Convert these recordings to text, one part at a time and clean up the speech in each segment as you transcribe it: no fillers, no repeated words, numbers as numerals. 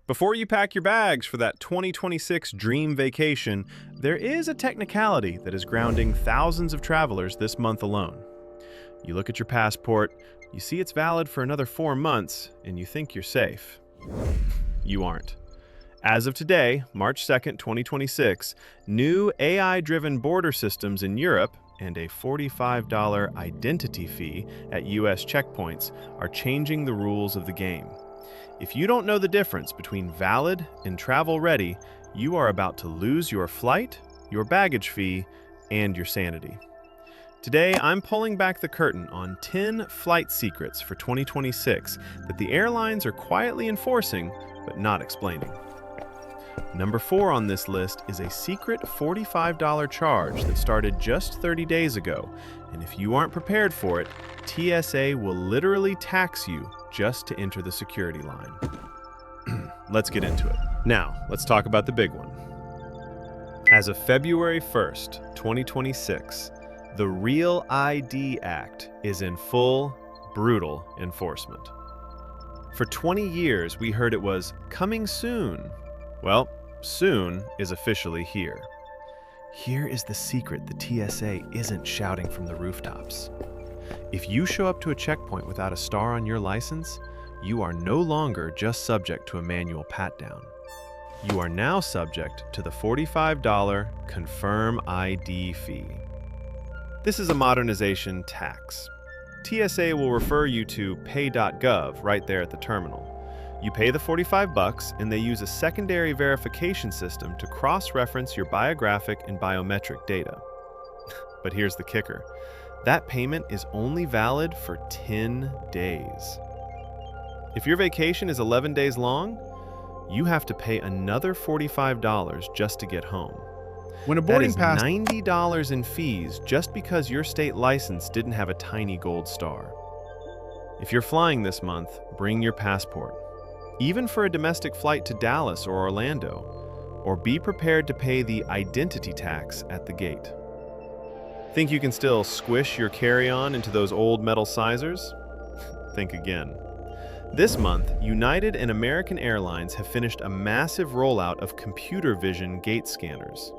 Before you pack your bags for that 2026 dream vacation, there is a technicality that is grounding thousands of travelers this month alone. You look at your passport, you see it's valid for another 4 months, and you think you're safe. You aren't. As of today, March 2nd, 2026, new AI-driven border systems in Europe and a $45 identity fee at U.S. checkpoints are changing the rules of the game. If you don't know the difference between valid and travel ready, you are about to lose your flight, your baggage fee, and your sanity. Today, I'm pulling back the curtain on 10 flight secrets for 2026 that the airlines are quietly enforcing but not explaining. Number 4 on this list is a secret $45 charge that started just 30 days ago, and if you aren't prepared for it, TSA will literally tax you just to enter the security line. Let's get into it. Now, let's talk about the big one. As of February 1st, 2026, the Real ID Act is in full, brutal enforcement. For 20 years, we heard it was coming soon. Well, soon is officially here. Here is the secret the TSA isn't shouting from the rooftops. If you show up to a checkpoint without a star on your license, you are no longer just subject to a manual pat-down. You are now subject to the $45 ConfirmID fee. This is a modernization tax. TSA will refer you to pay.gov right there at the terminal. You pay the $45 and they use a secondary verification system to cross-reference your biographic and biometric data. But here's the kicker. That payment is only valid for 10 days. If your vacation is 11 days long, you have to pay another $45 just to get home. When a boarding that is pass $90 in fees just because your state license didn't have a tiny gold star. If you're flying this month, bring your passport. Even for a domestic flight to Dallas or Orlando, or be prepared to pay the identity tax at the gate. Think you can still squish your carry-on into those old metal sizers? Think again. This month, United and American Airlines have finished a massive rollout of computer vision gate scanners.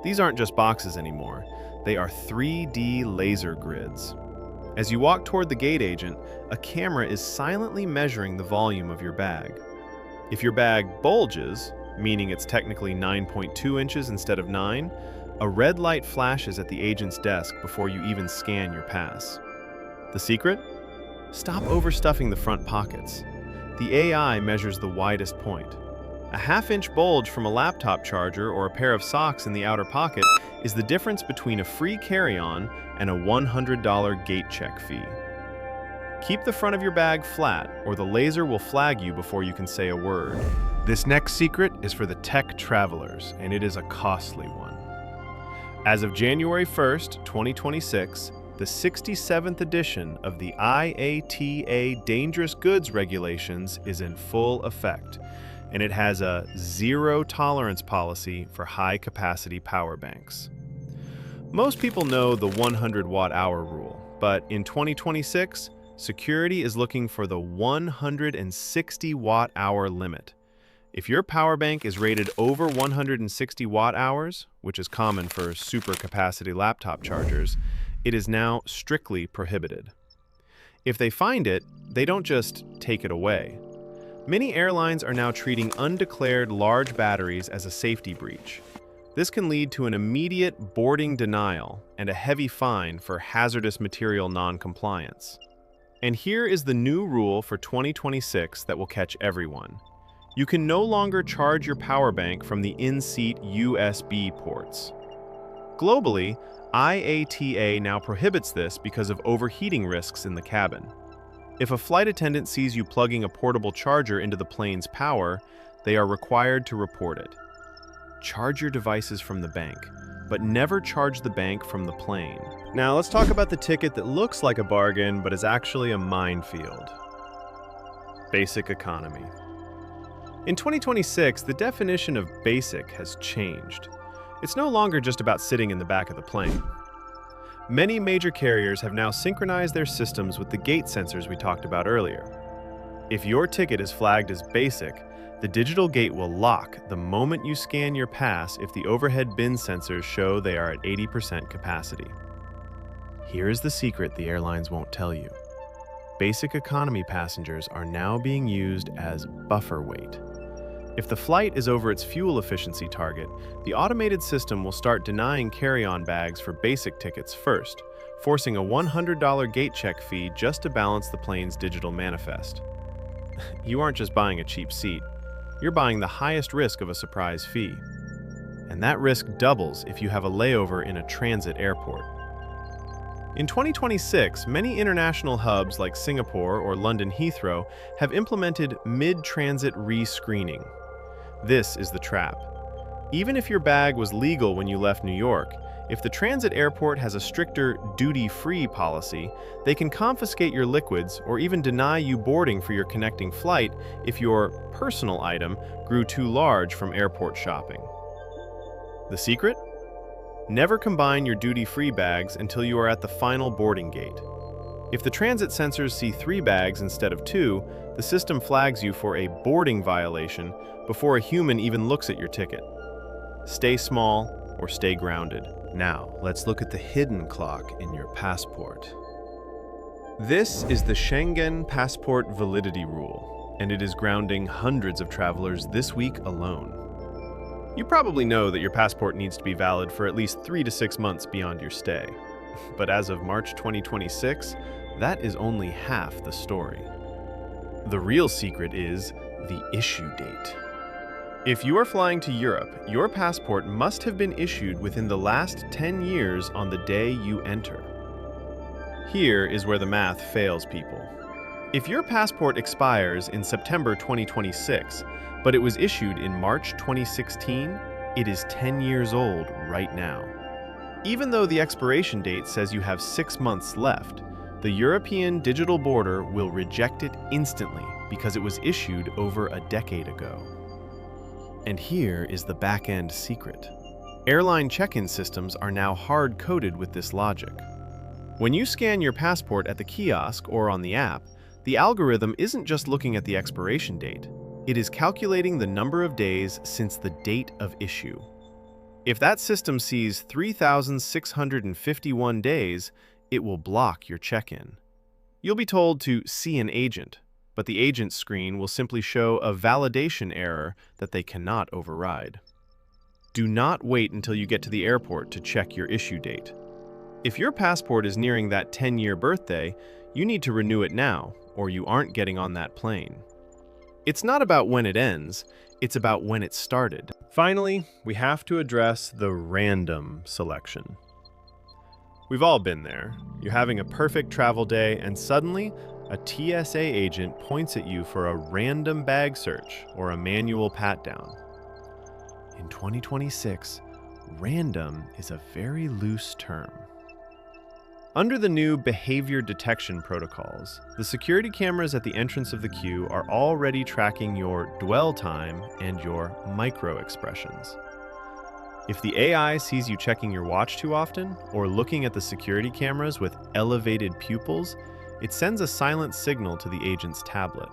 These aren't just boxes anymore, they are 3D laser grids. As you walk toward the gate agent, a camera is silently measuring the volume of your bag. If your bag bulges, meaning it's technically 9.2 inches instead of 9, a red light flashes at the agent's desk before you even scan your pass. The secret? Stop overstuffing the front pockets. The AI measures the widest point. A half-inch bulge from a laptop charger or a pair of socks in the outer pocket is the difference between a free carry-on and a $100 gate check fee. Keep the front of your bag flat, or the laser will flag you before you can say a word. This next secret is for the tech travelers, and it is a costly one. As of January 1st, 2026, the 67th edition of the IATA Dangerous Goods Regulations is in full effect, and it has a zero-tolerance policy for high-capacity power banks. Most people know the 100-watt-hour rule, but in 2026, security is looking for the 160-watt-hour limit. If your power bank is rated over 160 watt-hours, which is common for super-capacity laptop chargers, it is now strictly prohibited. If they find it, they don't just take it away. Many airlines are now treating undeclared large batteries as a safety breach. This can lead to an immediate boarding denial and a heavy fine for hazardous material non-compliance. And here is the new rule for 2026 that will catch everyone. You can no longer charge your power bank from the in-seat USB ports. Globally, IATA now prohibits this because of overheating risks in the cabin. If a flight attendant sees you plugging a portable charger into the plane's power, they are required to report it. Charge your devices from the bank, but never charge the bank from the plane. Now let's talk about the ticket that looks like a bargain but is actually a minefield. Basic economy. In 2026, the definition of basic has changed. It's no longer just about sitting in the back of the plane. Many major carriers have now synchronized their systems with the gate sensors we talked about earlier. If your ticket is flagged as basic, The digital gate will lock the moment you scan your pass if the overhead bin sensors show they are at 80% capacity. Here is the secret the airlines won't tell you. Basic economy passengers are now being used as buffer weight. If the flight is over its fuel efficiency target, the automated system will start denying carry-on bags for basic tickets first, forcing a $100 gate check fee just to balance the plane's digital manifest. You aren't just buying a cheap seat, you're buying the highest risk of a surprise fee. And that risk doubles if you have a layover in a transit airport. In 2026, many international hubs like Singapore or London Heathrow have implemented mid-transit re-screening. This is the trap. Even if your bag was legal when you left New York, if the transit airport has a stricter duty-free policy, they can confiscate your liquids or even deny you boarding for your connecting flight if your personal item grew too large from airport shopping. The secret? Never combine your duty-free bags until you are at the final boarding gate. If the transit sensors see 3 bags instead of 2, the system flags you for a boarding violation before a human even looks at your ticket. Stay small or stay grounded. Now, let's look at the hidden clock in your passport. This is the Schengen Passport Validity Rule, and it is grounding hundreds of travelers this week alone. You probably know that your passport needs to be valid for at least 3 to 6 months beyond your stay. But as of March 2026, that is only half the story. The real secret is the issue date. If you are flying to Europe, your passport must have been issued within the last 10 years on the day you enter. Here is where the math fails people. If your passport expires in September 2026, but it was issued in March 2016, it is 10 years old right now. Even though the expiration date says you have 6 months left, the European digital border will reject it instantly because it was issued over a decade ago. And here is the back-end secret. Airline check-in systems are now hard-coded with this logic. When you scan your passport at the kiosk or on the app, the algorithm isn't just looking at the expiration date. It is calculating the number of days since the date of issue. If that system sees 3,651 days, it will block your check-in. You'll be told to see an agent, but the agent screen will simply show a validation error that they cannot override. Do not wait until you get to the airport to check your issue date. If your passport is nearing that 10-year birthday, you need to renew it now, or you aren't getting on that plane. It's not about when it ends, it's about when it started. Finally, we have to address the random selection. We've all been there. You're having a perfect travel day, and suddenly, a TSA agent points at you for a random bag search or a manual pat-down. In 2026, random is a very loose term. Under the new behavior detection protocols, the security cameras at the entrance of the queue are already tracking your dwell time and your micro-expressions. If the AI sees you checking your watch too often or looking at the security cameras with elevated pupils, it sends a silent signal to the agent's tablet.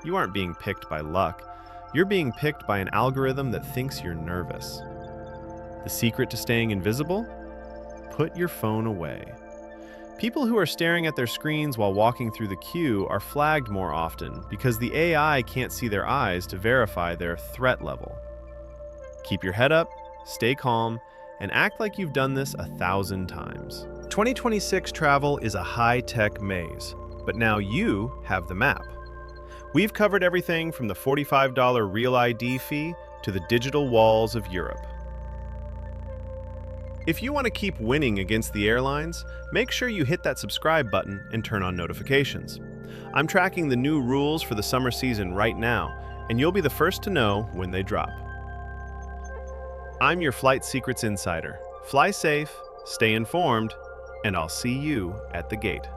You aren't being picked by luck. You're being picked by an algorithm that thinks you're nervous. The secret to staying invisible? Put your phone away. People who are staring at their screens while walking through the queue are flagged more often because the AI can't see their eyes to verify their threat level. Keep your head up, stay calm, and act like you've done this 1,000 times. 2026 travel is a high-tech maze, but now you have the map. We've covered everything from the $45 Real ID fee to the digital walls of Europe. If you want to keep winning against the airlines, make sure you hit that subscribe button and turn on notifications. I'm tracking the new rules for the summer season right now, and you'll be the first to know when they drop. I'm your Flight Secrets Insider. Fly safe, stay informed, and I'll see you at the gate.